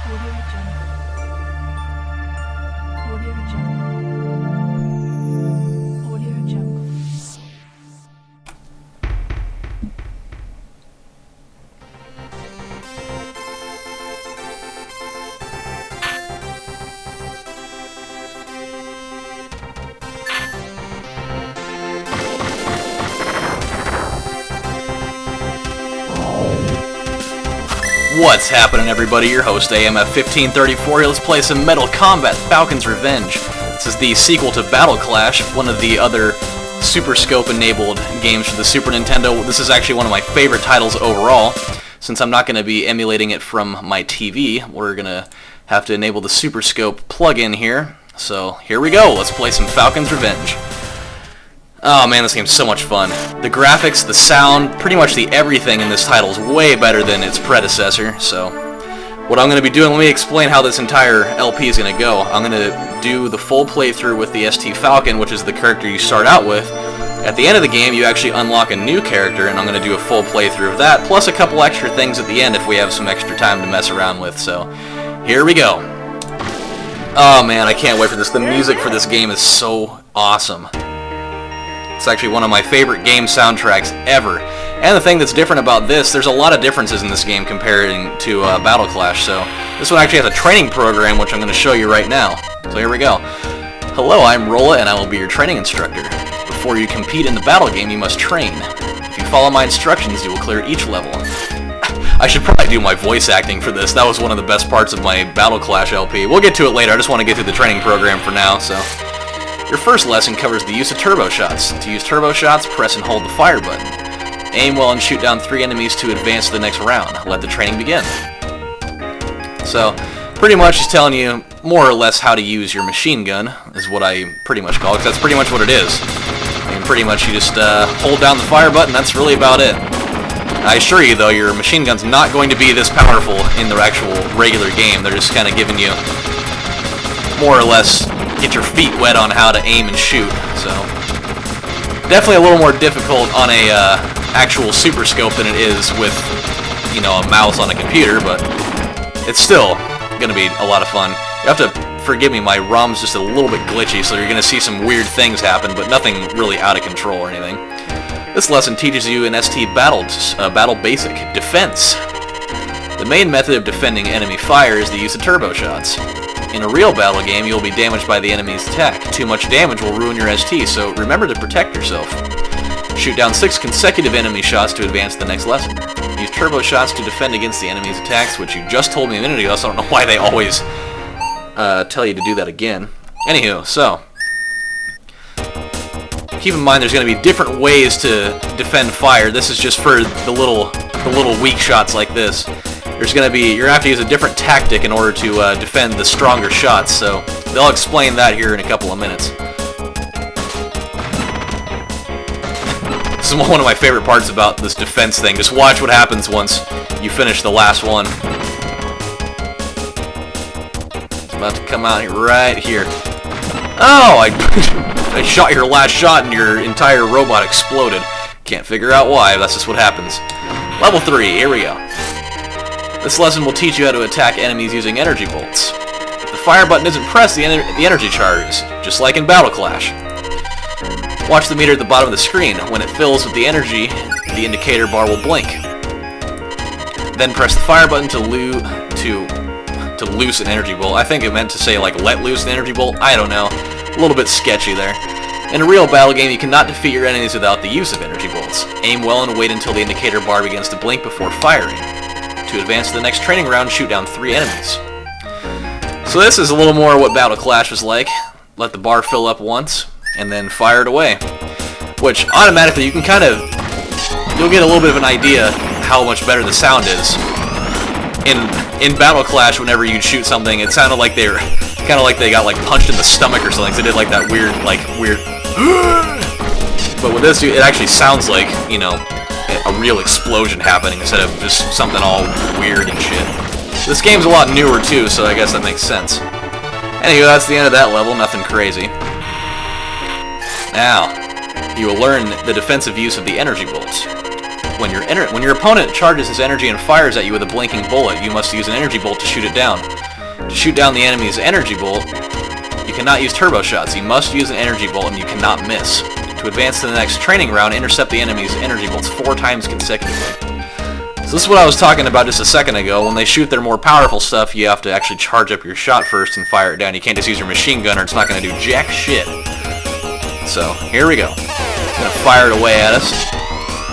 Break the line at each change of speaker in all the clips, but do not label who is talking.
Audio Jungle. Audio Jungle. Audio Jungle.
What's happening, everybody? Your host, AMF1534. Let's play some Metal Combat Falcon's Revenge. This is the sequel to Battle Clash, one of the other Super Scope-enabled games for the Super Nintendo. This is actually one of my favorite titles overall. Since I'm not going to be emulating it from my TV, we're going to have to enable the Super Scope plug-in here. So, here we go. Let's play some Falcon's Revenge. Oh man, this game's so much fun. The graphics, the sound, pretty much the everything in this title is way better than its predecessor, so what I'm going to be doing, let me explain how this entire LP is going to go. I'm going to do the full playthrough with the ST Falcon, which is the character you start out with. At the end of the game, you actually unlock a new character, and I'm going to do a full playthrough of that, plus a couple extra things at the end if we have some extra time to mess around with, so here we go. Oh man, I can't wait for this. The music for this game is so awesome. It's actually one of my favorite game soundtracks ever. And the thing that's different about this, there's a lot of differences in this game comparing to Battle Clash. So this one actually has a training program, which I'm going to show you right now. So here we go. Hello, I'm Rolla, and I will be your training instructor. Before you compete in the battle game, you must train. If you follow my instructions, you will clear each level. I should probably do my voice acting for this. That was one of the best parts of my Battle Clash LP. We'll get to it later. I just want to get through the training program for now, so... Your first lesson covers the use of turbo shots. To use turbo shots, press and hold the fire button. Aim well and shoot down 3 enemies to advance to the next round. Let the training begin. So, pretty much he's telling you more or less how to use your machine gun, is what I pretty much call it, because that's pretty much what it is. I mean, pretty much you just hold down the fire button, that's really about it. I assure you, though, your machine gun's not going to be this powerful in the actual regular game. They're just kind of giving you more or less get your feet wet on how to aim and shoot, so definitely a little more difficult on a actual Super Scope than it is with, you know, a mouse on a computer, but it's still gonna be a lot of fun. You have to forgive me, my ROM's just a little bit glitchy, so you're gonna see some weird things happen, but nothing really out of control or anything. This lesson teaches you an ST Battle Basic, Defense. The main method of defending enemy fire is the use of turbo shots. In a real battle game, you will be damaged by the enemy's attack. Too much damage will ruin your ST, so remember to protect yourself. Shoot down 6 consecutive enemy shots to advance to the next lesson. Use turbo shots to defend against the enemy's attacks, which you just told me a minute ago, so I don't know why they always tell you to do that again. Anywho, so keep in mind there's going to be different ways to defend fire. This is just for the little weak shots like this. You're going to have to use a different tactic in order to defend the stronger shots, so they'll explain that here in a couple of minutes. This is one of my favorite parts about this defense thing. Just watch what happens once you finish the last one. It's about to come out right here. Oh, I shot your last shot and your entire robot exploded. Can't figure out why, that's just what happens. Level 3, here we go. This lesson will teach you how to attack enemies using energy bolts. If the fire button isn't pressed, the energy charges, just like in Battle Clash. Watch the meter at the bottom of the screen. When it fills with the energy, the indicator bar will blink. Then press the fire button to loose an energy bolt. I think it meant to say, like, let loose an energy bolt. I don't know. A little bit sketchy there. In a real battle game, you cannot defeat your enemies without the use of energy bolts. Aim well and wait until the indicator bar begins to blink before firing. To advance to the next training round, shoot down 3 enemies. So this is a little more what Battle Clash was like. Let the bar fill up once, and then fire it away. Which, automatically, you can you'll get a little bit of an idea how much better the sound is. In Battle Clash, whenever you'd shoot something, it sounded like they were, kind of like they got, like, punched in the stomach or something, so they did, like, that weird, but with this, it actually sounds like, you know, a real explosion happening instead of just something all weird and shit. This game's a lot newer too, so I guess that makes sense. Anyway, that's the end of that level, nothing crazy. Now, you will learn the defensive use of the energy bolts. when your opponent charges his energy and fires at you with a blinking bullet, you must use an energy bolt to shoot it down. To shoot down the enemy's energy bolt, you cannot use turbo shots. You must use an energy bolt and you cannot miss. To advance to the next training round, intercept the enemy's energy bolts 4 times consecutively. So this is what I was talking about just a second ago. When they shoot their more powerful stuff, you have to actually charge up your shot first and fire it down. You can't just use your machine gun or it's not going to do jack shit. So, here we go. It's going to fire it away at us.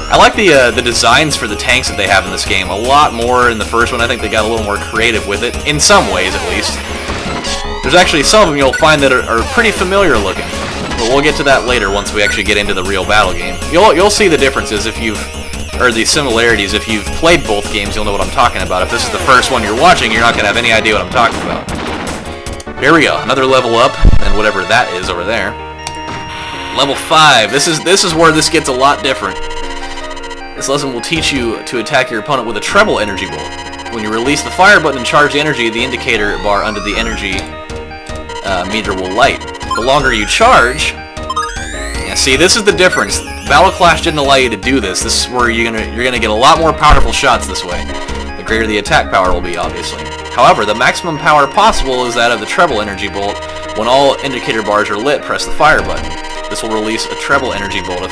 I like the designs for the tanks that they have in this game. A lot more in the first one. I think they got a little more creative with it, in some ways at least. There's actually some of them you'll find that are pretty familiar looking. But we'll get to that later once we actually get into the real battle game. You'll see the differences if you've, or the similarities. If you've played both games, you'll know what I'm talking about. If this is the first one you're watching, you're not going to have any idea what I'm talking about. Here we go. Another level up, and whatever that is over there. Level 5. This is where this gets a lot different. This lesson will teach you to attack your opponent with a treble energy bolt. When you release the fire button and charge the energy, the indicator bar under the energy meter will light. The longer you charge... Yeah, see, this is the difference. Battle Clash didn't allow you to do this. This is where you're gonna get a lot more powerful shots this way. The greater the attack power will be, obviously. However, the maximum power possible is that of the treble energy bolt. When all indicator bars are lit, press the fire button. This will release a treble energy bolt.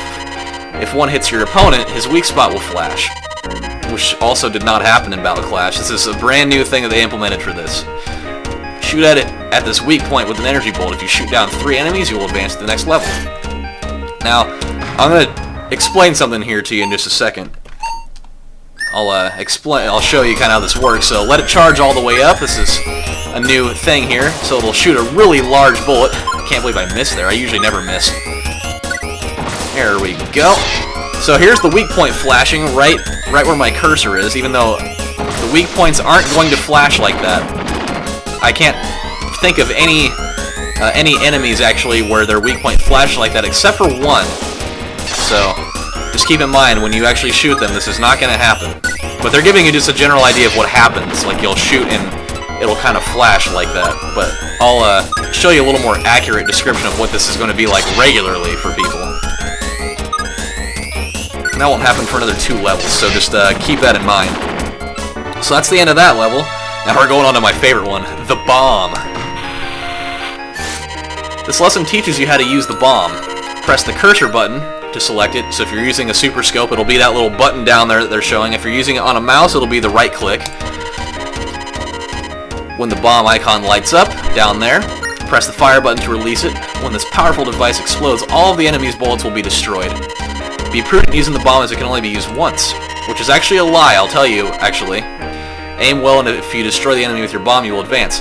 If one hits your opponent, his weak spot will flash, which also did not happen in Battle Clash. This is a brand new thing that they implemented for this. Shoot at it at this weak point with an energy bolt. If you shoot down 3 enemies, you will advance to the next level. Now, I'm going to explain something here to you in just a second. I'll show you kind of how this works. So let it charge all the way up. This is a new thing here. So it'll shoot a really large bullet. I can't believe I missed there. I usually never miss. There we go. So here's the weak point flashing right where my cursor is, even though the weak points aren't going to flash like that. I can't think of any enemies actually where their weak point flashed like that except for one. So just keep in mind when you actually shoot them, this is not going to happen. But they're giving you just a general idea of what happens. Like you'll shoot and it'll kind of flash like that. But I'll show you a little more accurate description of what this is going to be like regularly for people. And that won't happen for another 2 levels, so just keep that in mind. So that's the end of that level. Now we're going on to my favorite one, the bomb. This lesson teaches you how to use the bomb. Press the cursor button to select it. So if you're using a super scope, it'll be that little button down there that they're showing. If you're using it on a mouse, it'll be the right click. When the bomb icon lights up, down there, press the fire button to release it. When this powerful device explodes, all of the enemy's bullets will be destroyed. Be prudent using the bomb as it can only be used once, which is actually a lie, I'll tell you, actually. Aim well, and if you destroy the enemy with your bomb, you will advance.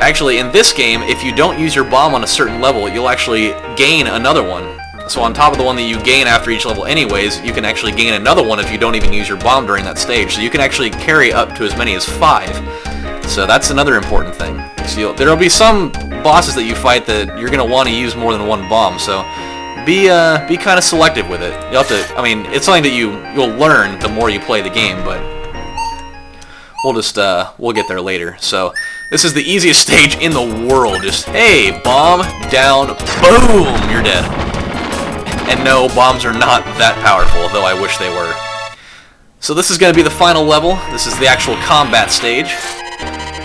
Actually, in this game, if you don't use your bomb on a certain level, you'll actually gain another one. So on top of the one that you gain after each level anyways, you can actually gain another one if you don't even use your bomb during that stage. So you can actually carry up to as many as 5. So that's another important thing. So there'll be some bosses that you fight that you're going to want to use more than one bomb, so be kind of selective with it. You'll have to, I mean, it's something that you'll learn the more you play the game, but we'll get there later. So this is the easiest stage in the world. Just, hey, bomb, down, boom, you're dead. And no, bombs are not that powerful, though I wish they were. So this is going to be the final level. This is the actual combat stage.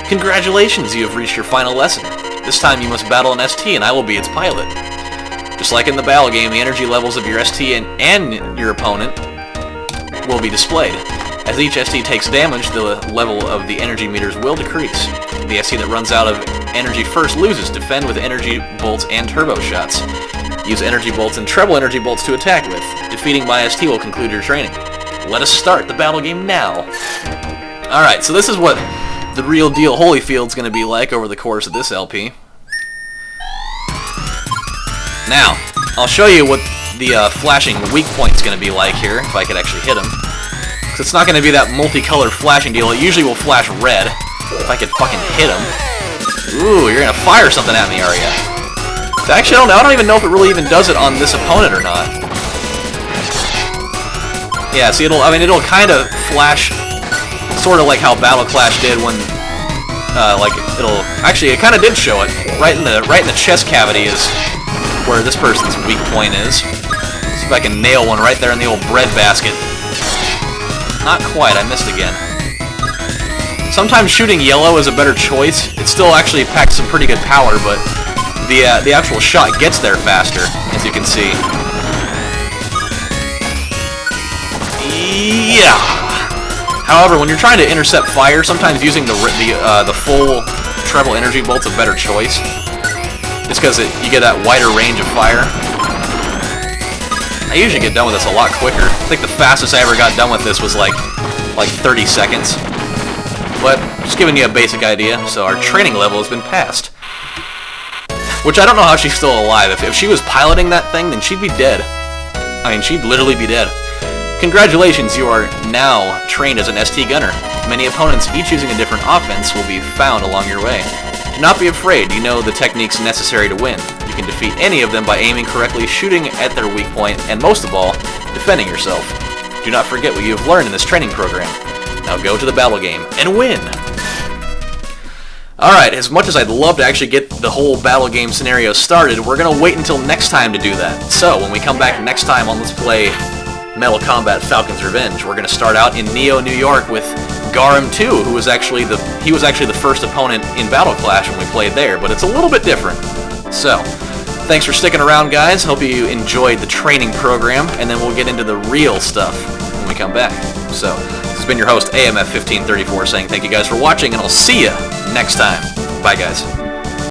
Congratulations, you have reached your final lesson. This time you must battle an ST and I will be its pilot. Just like in the battle game, the energy levels of your ST and your opponent will be displayed. As each ST takes damage, the level of the energy meters will decrease. The ST that runs out of energy first loses. Defend with energy bolts and turbo shots. Use energy bolts and treble energy bolts to attack with. Defeating my ST will conclude your training. Let us start the battle game now. Alright, so this is what the real deal Holyfield's going to be like over the course of this LP. Now, I'll show you what the flashing weak point's going to be like here, if I could actually hit him. Because it's not going to be that multicolored flashing deal. It usually will flash red, if I could fucking hit him. Ooh, you're going to fire something at me, are ya? So actually, I don't even know if it really even does it on this opponent or not. Yeah, see, it'll kind of flash sort of like how Battle Clash did when, actually, it kind of did show it. Right in the chest cavity is where this person's weak point is. See if I can nail one right there in the old bread basket. Not quite, I missed again. Sometimes shooting yellow is a better choice. It still actually packs some pretty good power, but the actual shot gets there faster, as you can see. Yeah! However, when you're trying to intercept fire, sometimes using the full treble energy bolt's a better choice. Just because you get that wider range of fire. I usually get done with this a lot quicker. I think the fastest I ever got done with this was like 30 seconds. But just giving you a basic idea, so our training level has been passed. Which I don't know how she's still alive. If she was piloting that thing, then she'd be dead. I mean, she'd literally be dead. Congratulations, you are now trained as an ST gunner. Many opponents, each using a different offense, will be found along your way. Do not be afraid, you know the techniques necessary to win. You can defeat any of them by aiming correctly, shooting at their weak point, and most of all, defending yourself. Do not forget what you have learned in this training program. Now go to the battle game and win! Alright, as much as I'd love to actually get the whole battle game scenario started, we're going to wait until next time to do that. So, when we come back next time on Let's Play Metal Combat Falcon's Revenge, we're going to start out in Neo, New York with Garum 2, who was actually the first opponent in Battle Clash when we played there, but it's a little bit different. So, thanks for sticking around, guys. Hope you enjoyed the training program, and then we'll get into the real stuff when we come back. So, this has been your host, AMF1534, saying thank you guys for watching, and I'll see you next time. Bye, guys.